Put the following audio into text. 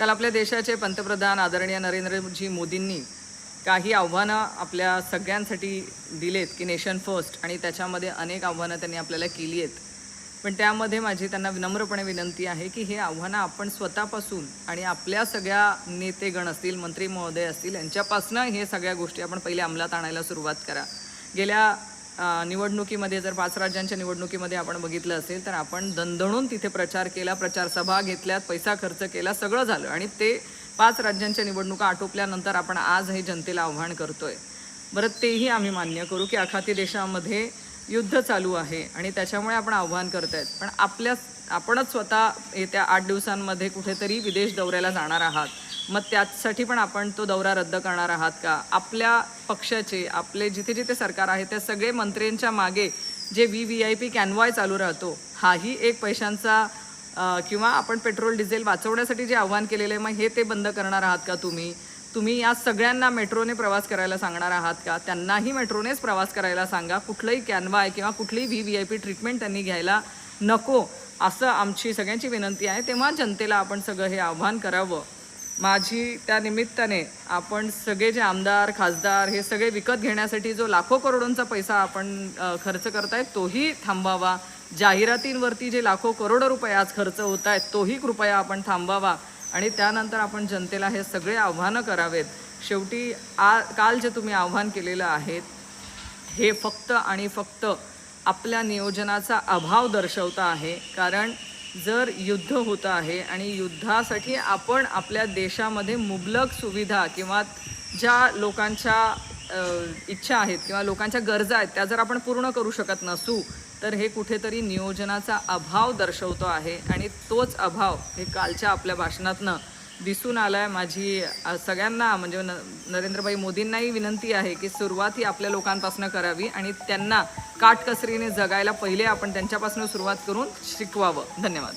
काल आपल्या देशाचे पंतप्रधान आदरणीय नरेंद्रजी मोदींनी काही आव्हानं आपल्या सगळ्यांसाठी दिलेत की नेशन फर्स्ट, आणि त्याच्यामध्ये अनेक आव्हानं त्यांनी आपल्याला केली आहेत. पण त्यामध्ये माझी त्यांना विनम्रपणे विनंती आहे की हे आव्हानं आपण स्वतःपासून आणि आपल्या सगळ्या नेतेगण असतील, मंत्री महोदय असतील, यांच्यापासून हे सगळ्या गोष्टी आपण पहिले अंमलात आणायला सुरुवात करा. गेल्या निवडणुकीमध्ये जर 5 राज्यांच्या निवडणुकीमध्ये आपण बघितलं असेल तर आपण दणदणून तिथे प्रचार केला, प्रचार सभा घेतल्यात, पैसा खर्च केला, सगळं झालं, आणि ते 5 राज्यांच्या निवडणुका आटोपल्यानंतर आपण आज हे जनतेला आव्हान करतोय. बरं, तेही आम्ही मान्य करू की आखाती देशामध्ये युद्ध चालू आहे आणि त्याच्यामुळे आपण आव्हान करतायत. पण आपणच स्वतः येत्या 8 दिवसांमध्ये कुठेतरी विदेश दौऱ्याला जाणार आहात. मग त्यासाठी पण आपण तो दौरा रद्द करणार आहात का? आपल्या पक्षाचे, आपले जिथे जिथे सरकार आहे त्या सगळे मंत्र्यांच्या मागे जे VIP कॅनवाय चालू राहतो, हाही एक पैशांचा किंवा आपण पेट्रोल डिझेल वाचवण्यासाठी जे आव्हान केलेलं आहे, मग हे ते बंद करणार आहात का तुम्ही या सगळ्यांना मेट्रोने प्रवास करायला सांगणार आहात का? त्यांनाही मेट्रोनेच प्रवास करायला सांगा. कुठलंही कॅनवाय किंवा कुठलीही VIP ट्रीटमेंट त्यांनी घ्यायला नको, असं आमची सगळ्यांची विनंती आहे. तेव्हा जनतेला आपण सगळं हे आव्हान करावं. माझी त्या निमित्ताने आपण सगळे जे आमदार, खासदार हे सगळे विकत घेण्यासाठी जो लाखो करोडोंचा पैसा आपण खर्च करतायत तोही थांबवावा. जाहिरातींवरती जे लाखो करोडो रुपये आज खर्च होत आहेत तोही कृपया आपण थांबवावा, आणि त्यानंतर आपण जनतेला हे सगळे आव्हानं करावेत. शेवटी काल जे तुम्ही आव्हान केलेलं आहे हे फक्त आणि फक्त आपल्या नियोजनाचा अभाव दर्शवतं आहे. कारण जर युद्ध होतं आहे आणि युद्धासाठी आपण आपल्या देशामध्ये मुबलक सुविधा किंवा ज्या लोकांच्या इच्छा आहेत किंवा लोकांच्या गरजा आहेत त्या जर आपण पूर्ण करू शकत नसू तर हे कुठेतरी नियोजनाचा अभाव दर्शवतो आहे, आणि तोच अभाव हे कालच्या आपल्या भाषणातनं दिसून आला आहे. माझी सगळ्यांना म्हणजे नरेंद्रभाई मोदींनाही विनंती आहे की सुरुवात ही आपल्या लोकांपासून करावी आणि त्यांना काटकसरीने जगायला पहिले आपण त्यांच्यापासून सुरुवात करून शिकवावं. धन्यवाद.